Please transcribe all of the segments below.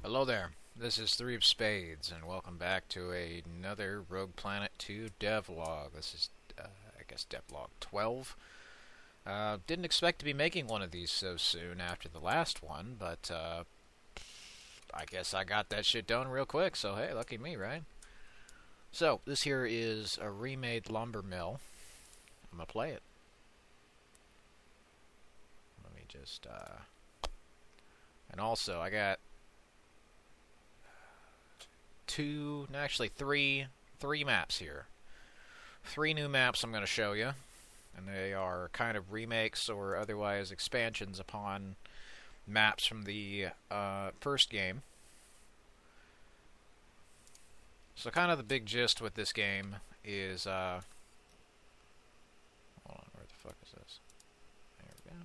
Hello there, this is Three of Spades, and welcome back to another Rogue Planet 2 Devlog. This is, I guess, Devlog 12. Didn't expect to be making one of these so soon after the last one, but I guess I got that shit done real quick, so hey, lucky me, right? So, this here is a remade lumber mill. I'm gonna play it. Let me just, and also, I got three maps here. Three new maps I'm going to show you, and they are kind of remakes or otherwise expansions upon maps from the first game. So kind of the big gist with this game is, hold on, where the fuck is this? There we go.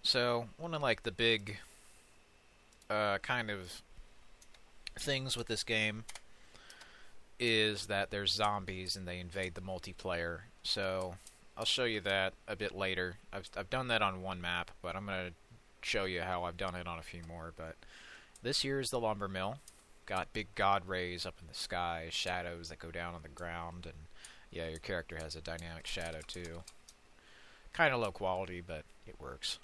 So, one of like the big kind of things with this game is that there's zombies and they invade the multiplayer. So, I'll show you that a bit later. I've done that on one map, but I'm going to show you how I've done it on a few more. But this here is the lumber mill. Got big god rays up in the sky, shadows that go down on the ground, and yeah, your character has a dynamic shadow too. Kind of low quality, but it works.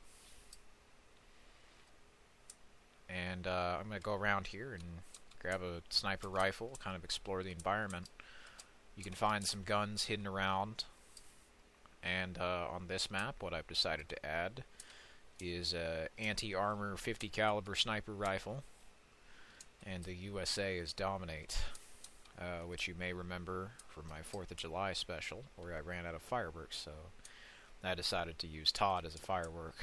And I'm going to go around here and grab a sniper rifle, kind of explore the environment. You can find some guns hidden around. And on this map, what I've decided to add is a anti-armor 50 caliber sniper rifle. And the USA is Dominate, which you may remember from my 4th of July special, where I ran out of fireworks, so I decided to use Todd as a firework.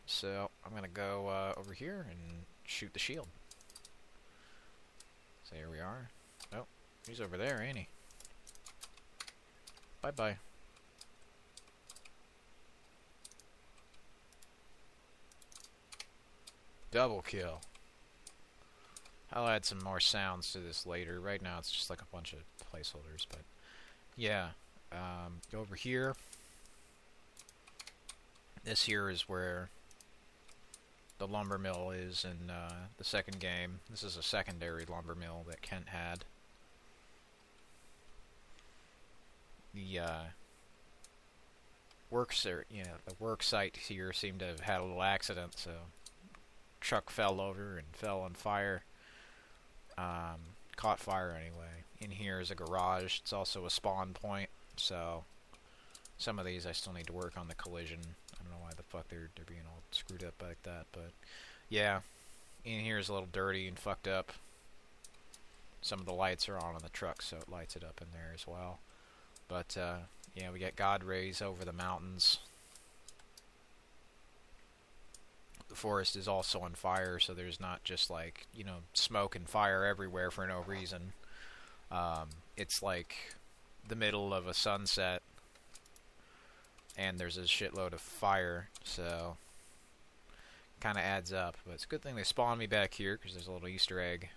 So, I'm going to go over here and shoot the shield. So here we are. Oh, he's over there, ain't he? Bye-bye. Double kill. I'll add some more sounds to this later. Right now it's just like a bunch of placeholders, but yeah. Go over here. This here is where the lumber mill is in the second game. This is a secondary lumber mill that Kent had. The the work site here seemed to have had a little accident, so truck fell over and fell on fire. Caught fire anyway. In here is a garage. It's also a spawn point, so some of these I still need to work on the collision. I don't know why the fuck they're being all screwed up like that, but yeah, in here is a little dirty and fucked up. Some of the lights are on the truck, so it lights it up in there as well. But yeah, we got God rays over the mountains. The forest is also on fire, so there's not just like, smoke and fire everywhere for no reason. It's like the middle of a sunset, and there's a shitload of fire, so kind of adds up. But it's a good thing they spawned me back here, because there's a little Easter egg.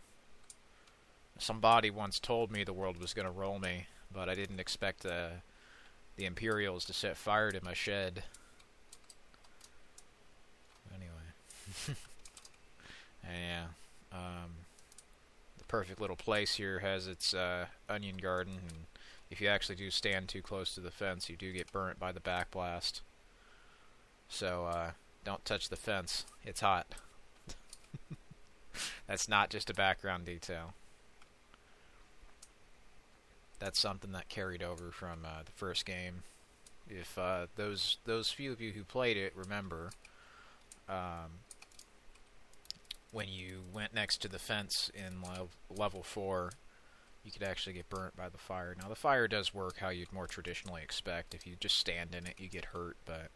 Somebody once told me the world was going to roll me, but I didn't expect the Imperials to set fire to my shed. Anyway. And yeah. The perfect little place here has its onion garden, and if you actually do stand too close to the fence, you do get burnt by the backblast. So, don't touch the fence. It's hot. That's not just a background detail. That's something that carried over from the first game. If those few of you who played it remember, when you went next to the fence in level 4, you could actually get burnt by the fire. Now, the fire does work how you'd more traditionally expect. If you just stand in it, you get hurt, but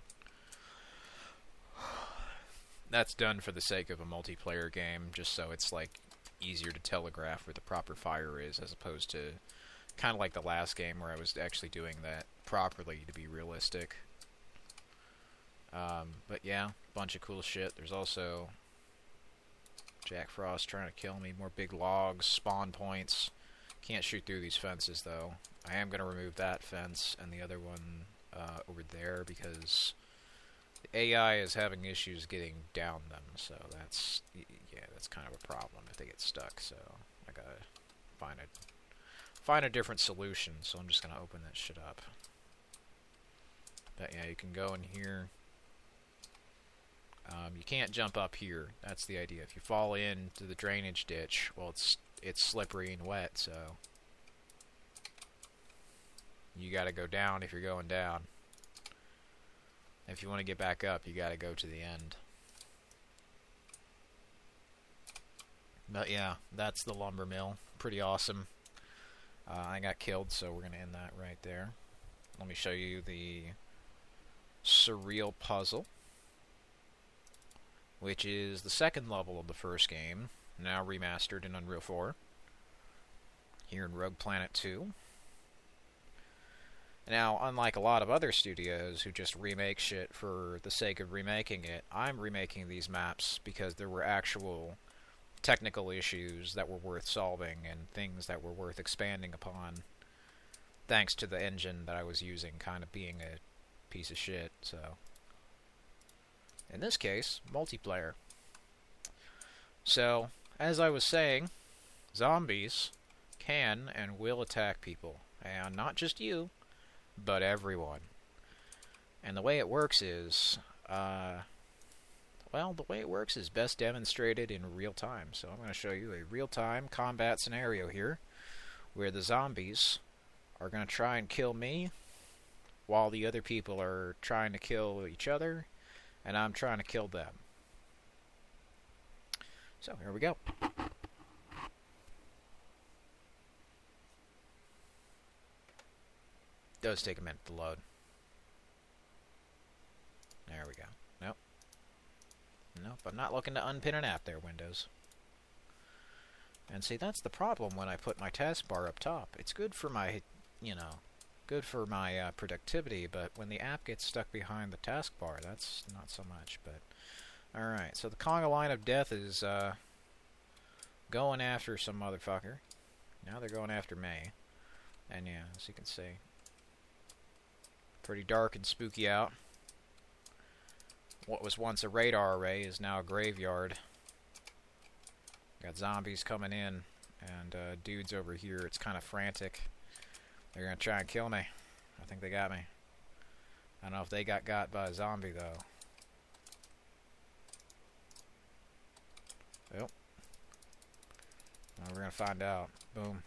that's done for the sake of a multiplayer game, just so it's like easier to telegraph where the proper fire is, as opposed to kind of like the last game where I was actually doing that properly to be realistic. But yeah, bunch of cool shit. There's also Jack Frost trying to kill me. More big logs, spawn points. Can't shoot through these fences, though. I am going to remove that fence and the other one over there. there because the AI is having issues getting down them. So that's kind of a problem if they get stuck. So I gotta find a different solution. So I'm just gonna open that shit up. But yeah, you can go in here. You can't jump up here. That's the idea. If you fall into the drainage ditch, well, it's slippery and wet, so you got to go down if you're going down. If you want to get back up, you got to go to the end. But yeah, that's the lumber mill. Pretty awesome. I got killed, so we're going to end that right there. Let me show you the surreal puzzle, which is the second level of the first game, now remastered in Unreal 4, here in Rogue Planet 2. Now, unlike a lot of other studios who just remake shit for the sake of remaking it, I'm remaking these maps because there were actual technical issues that were worth solving and things that were worth expanding upon, thanks to the engine that I was using kind of being a piece of shit, so... In this case, multiplayer. So, as I was saying, zombies can and will attack people. And not just you, but everyone. And the way it works is, well, the way it works is best demonstrated in real time. So I'm going to show you a real-time combat scenario here, where the zombies are going to try and kill me, while the other people are trying to kill each other, and I'm trying to kill them. So, here we go. Does take a minute to load. There we go. Nope. Nope, I'm not looking to unpin an app there, Windows. And see, that's the problem when I put my taskbar up top. It's good for my, good for my productivity, but when the app gets stuck behind the taskbar, that's not so much. But alright, so the conga line of death is going after some motherfucker. Now they're going after me. And yeah, as you can see, pretty dark and spooky out. What was once a radar array is now a graveyard. Got zombies coming in, and dudes over here. It's kind of frantic. They're going to try and kill me. I think they got me. I don't know if they got by a zombie, though. Well, we're going to find out. Boom.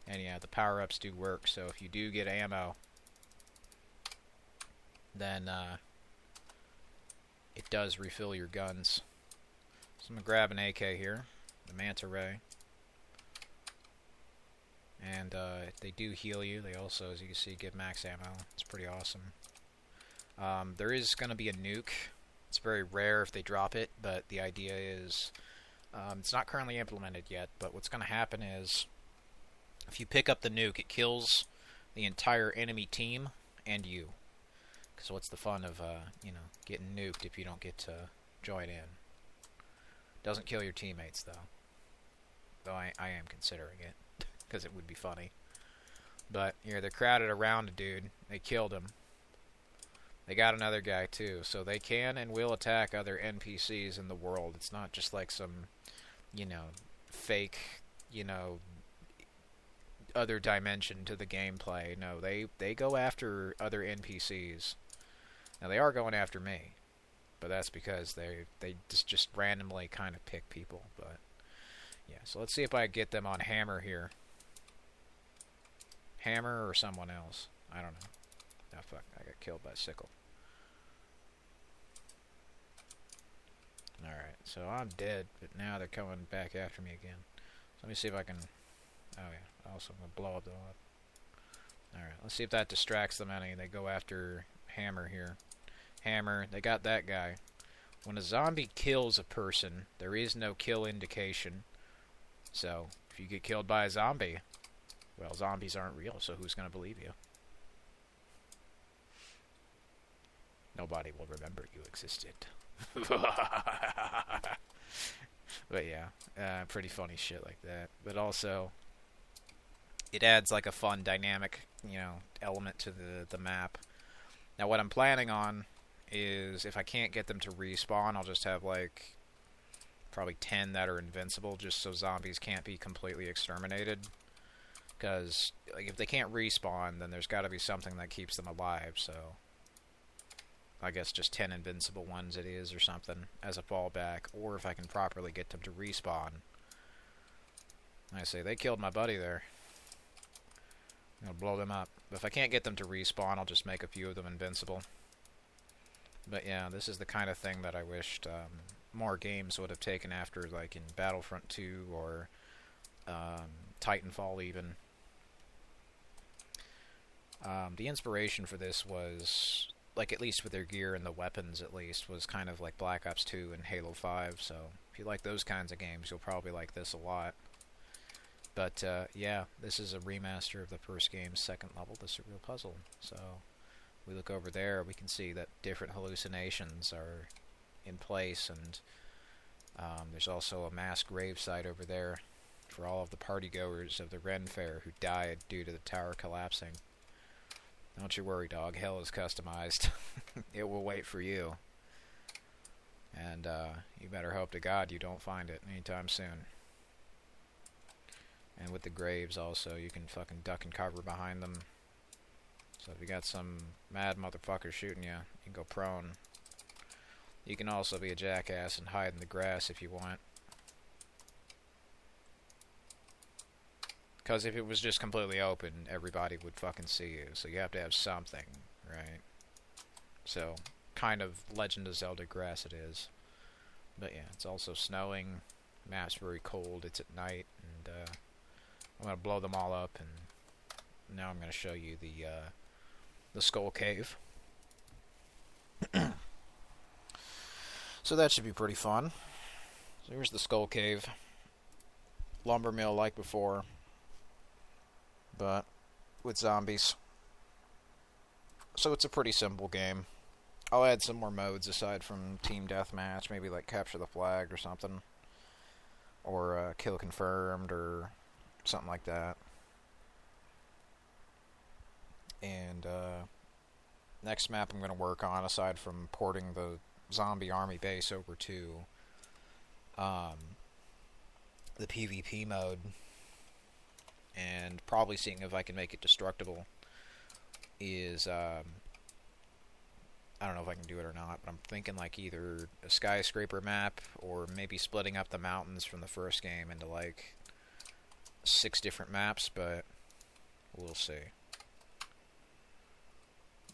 And yeah, the power-ups do work, so if you do get ammo, then it does refill your guns. So I'm going to grab an AK here, the Manta Ray. And they do heal you. They also, as you can see, give max ammo. It's pretty awesome. There is going to be a nuke. It's very rare if they drop it, but the idea is it's not currently implemented yet, but what's going to happen is if you pick up the nuke, it kills the entire enemy team and you. So what's the fun of, getting nuked if you don't get to join in? Doesn't kill your teammates, though. Though I am considering it, because it would be funny. But, they're crowded around a dude. They killed him. They got another guy, too. So they can and will attack other NPCs in the world. It's not just like some, fake, other dimension to the gameplay. No, they go after other NPCs. Now, they are going after me. But that's because they just randomly kind of pick people. But, yeah. So let's see if I can get them on Hammer here. Hammer or someone else. I don't know. Oh, fuck. I got killed by a sickle. Alright. So I'm dead. But now they're coming back after me again. So let me see if I can... Oh, yeah. Also, I'm going to blow up the lot. Alright. Let's see if that distracts them any. They go after Hammer here. Hammer. They got that guy. When a zombie kills a person, there is no kill indication. So, if you get killed by a zombie, well, zombies aren't real, so who's going to believe you? Nobody will remember you existed. But yeah, pretty funny shit like that. But also, it adds like a fun dynamic, element to the map. Now, what I'm planning on is if I can't get them to respawn, I'll just have, like, probably 10 that are invincible, just so zombies can't be completely exterminated. Because, like, if they can't respawn, then there's got to be something that keeps them alive, so I guess just 10 invincible ones it is or something as a fallback, or if I can properly get them to respawn. I say, they killed my buddy there. I'm going to blow them up. But if I can't get them to respawn, I'll just make a few of them invincible. But yeah, this is the kind of thing that I wished more games would have taken after, like in Battlefront 2 or Titanfall even. The inspiration for this was, like, at least with their gear and the weapons at least, was kind of like Black Ops 2 and Halo 5, so if you like those kinds of games, you'll probably like this a lot. But, yeah, this is a remaster of the first game's second level, The Surreal Puzzle. So, we look over there, we can see that different hallucinations are in place, and there's also a mass gravesite over there for all of the partygoers of the Ren Fair who died due to the tower collapsing. Don't you worry, dog. Hell is customized. It will wait for you. And, you better hope to God you don't find it anytime soon. And with the graves also, you can fucking duck and cover behind them. So if you got some mad motherfucker shooting you, you can go prone. You can also be a jackass and hide in the grass if you want. Because if it was just completely open, everybody would fucking see you. So you have to have something, right? So, kind of Legend of Zelda grass it is. But yeah, it's also snowing. Map's very cold. It's at night. And, I'm going to blow them all up. And now I'm going to show you the Skull Cave. So that should be pretty fun. So here's the Skull Cave. Lumber mill like before, but with zombies. So it's a pretty simple game. I'll add some more modes aside from Team Deathmatch, maybe like Capture the Flag or something. Or Kill Confirmed or something like that. And next map I'm going to work on, aside from porting the zombie army base over to the PvP mode, and probably seeing if I can make it destructible, is I don't know if I can do it or not, but I'm thinking like either a skyscraper map or maybe splitting up the mountains from the first game into like 6 different maps, but we'll see.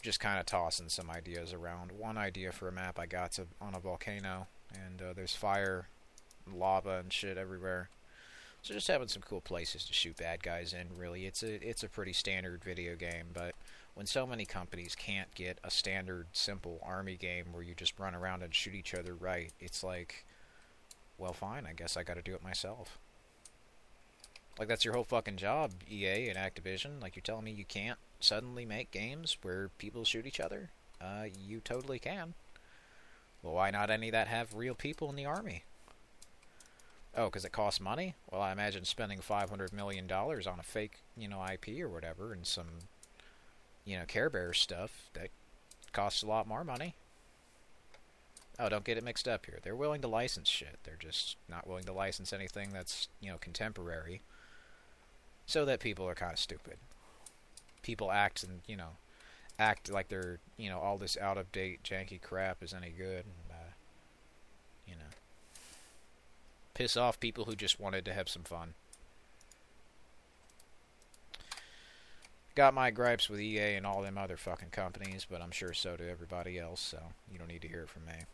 Just kind of tossing some ideas around. One idea for a map I got's on a volcano, and there's fire, and lava, and shit everywhere. So just having some cool places to shoot bad guys in, really. It's a pretty standard video game, but when so many companies can't get a standard, simple army game where you just run around and shoot each other right, it's like, well, fine, I guess I gotta do it myself. Like, that's your whole fucking job, EA and Activision. Like, you're telling me you can't suddenly make games where people shoot each other? You totally can. Well, why not any that have real people in the army? Oh, because it costs money? Well, I imagine spending $500 million on a fake, IP or whatever, and some, Care Bears stuff, that costs a lot more money. Oh, don't get it mixed up here. They're willing to license shit. They're just not willing to license anything that's, contemporary. So that people are kind of stupid. People act like they're, all this out-of-date, janky crap is any good. And, piss off people who just wanted to have some fun. Got my gripes with EA and all them other fucking companies, but I'm sure so do everybody else, so you don't need to hear it from me.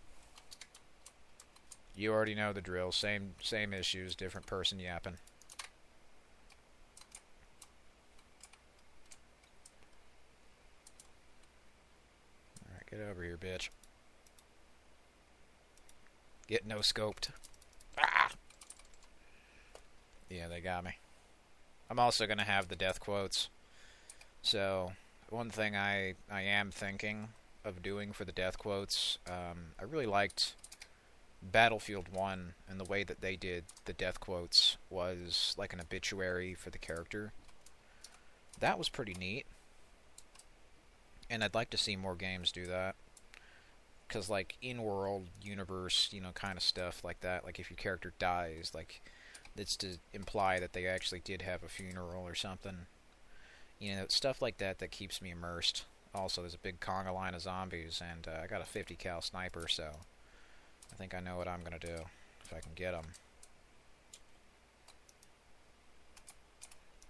You already know the drill. Same issues, different person yapping. Alright, get over here, bitch. Get no-scoped. Ah! Yeah, they got me. I'm also going to have the death quotes. So, one thing I am thinking of doing for the death quotes, I really liked Battlefield 1, and the way that they did the death quotes was like an obituary for the character. That was pretty neat. And I'd like to see more games do that. Because, like, in-world, universe, you know, kind of stuff like that, like, if your character dies, like, it's to imply that they actually did have a funeral or something. You know, stuff like that that keeps me immersed. Also, there's a big conga line of zombies, and I got a 50 cal sniper, so I think I know what I'm going to do, if I can get them.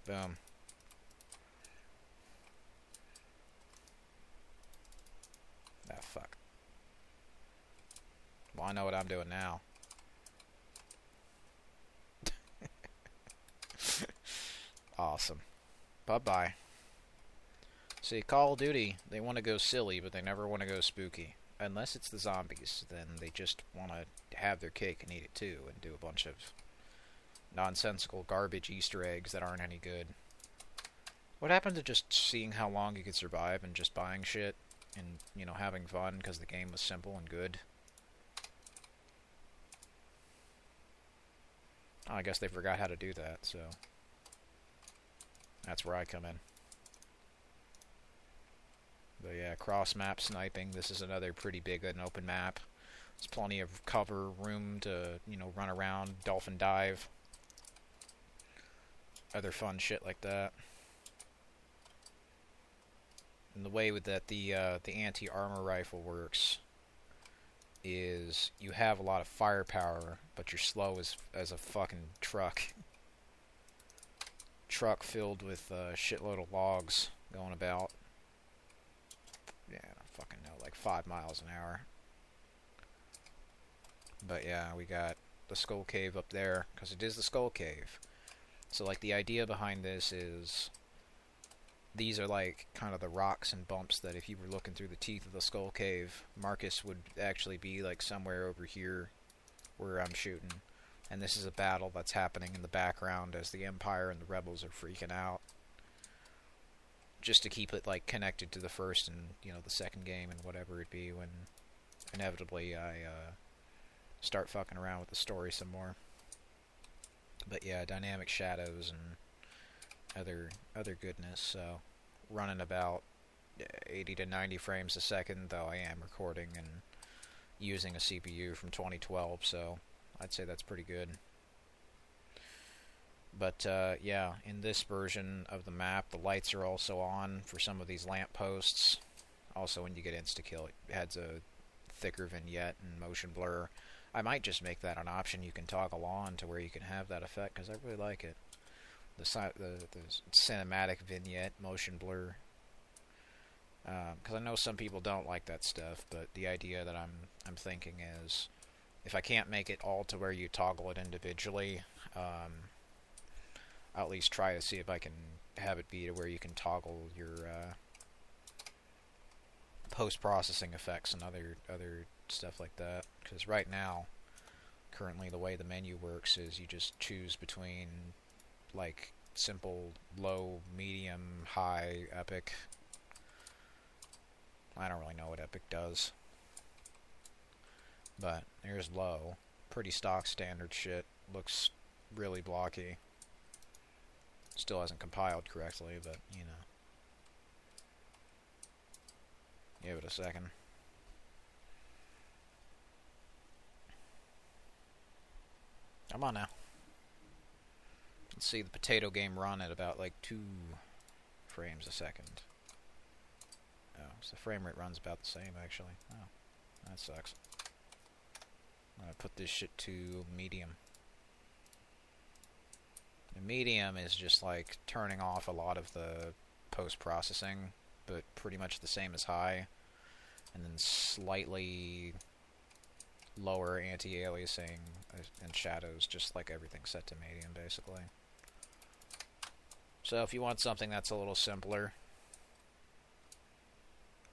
Boom. Ah, fuck. Well, I know what I'm doing now. Awesome. Bye-bye. See, Call of Duty, they want to go silly, but they never want to go spooky. Unless it's the zombies, then they just want to have their cake and eat it too, and do a bunch of nonsensical garbage Easter eggs that aren't any good. What happened to just seeing how long you could survive and just buying shit and, you know, having fun because the game was simple and good? Oh, I guess they forgot how to do that, so that's where I come in. But yeah, cross-map sniping. This is another pretty big and open map. There's plenty of cover, room to, you know, run around, dolphin dive. Other fun shit like that. And the way with that the anti-armor rifle works is you have a lot of firepower, but you're slow as a fucking truck. Truck filled with a shitload of logs going about. Yeah, I don't fucking know, like 5 miles an hour. But yeah, we got the Skull Cave up there, because it is the Skull Cave. So, like, the idea behind this is these are, like, kind of the rocks and bumps that if you were looking through the teeth of the Skull Cave, Marcus would actually be, like, somewhere over here where I'm shooting. And this is a battle that's happening in the background as the Empire and the Rebels are freaking out. Just to keep it, like, connected to the first and, you know, the second game and whatever it be when inevitably I start fucking around with the story some more. But yeah, dynamic shadows and other goodness, so running about 80 to 90 frames a second, though I am recording and using a CPU from 2012, so I'd say that's pretty good. But yeah, in this version of the map, the lights are also on for some of these lampposts. Also, when you get insta-kill, it adds a thicker vignette and motion blur. I might just make that an option you can toggle on to where you can have that effect, because I really like it. The cinematic vignette, motion blur. Because I know some people don't like that stuff, but the idea that I'm thinking is, if I can't make it all to where you toggle it individually, I'll at least try to see if I can have it be to where you can toggle your post-processing effects and other stuff like that. Because right now, currently the way the menu works is you just choose between, like, simple, low, medium, high, epic. I don't really know what epic does. But there's low. Pretty stock standard shit. Looks really blocky. Still hasn't compiled correctly, but, you know. Give it a second. Come on now. Let's see the potato game run at about, like, 2 frames a second. Oh, so the frame rate runs about the same, actually. Oh, that sucks. I'm gonna put this shit to medium. The medium is just, like, turning off a lot of the post-processing, but pretty much the same as high. And then slightly lower anti-aliasing and shadows, just like everything set to medium, basically. So if you want something that's a little simpler,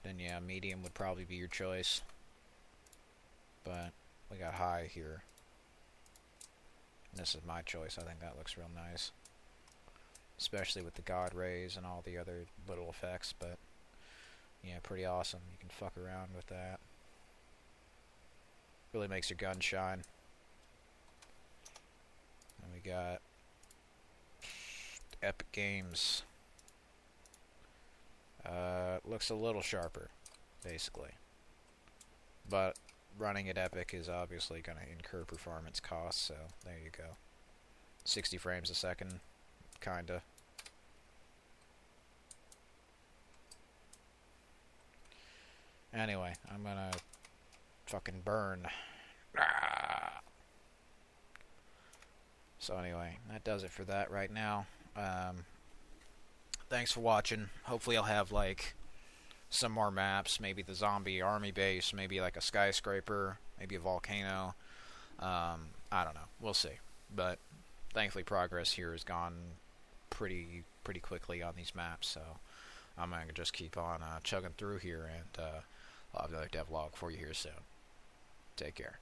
then yeah, medium would probably be your choice. But we got high here. This is my choice. I think that looks real nice. Especially with the God rays and all the other little effects, but yeah, pretty awesome. You can fuck around with that. Really makes your gun shine. And we got Epic Games. Looks a little sharper, basically. But running at Epic is obviously going to incur performance costs, so there you go. 60 frames a second, kinda. Anyway, I'm gonna fucking burn. Ah! So anyway, that does it for that right now. Thanks for watching. Hopefully I'll have, like, some more maps. Maybe the zombie army base, maybe like a skyscraper, maybe a volcano. I don't know. We'll see. But thankfully progress here has gone pretty quickly on these maps, so I'm going to just keep on chugging through here, and I'll have another devlog for you here soon. Take care.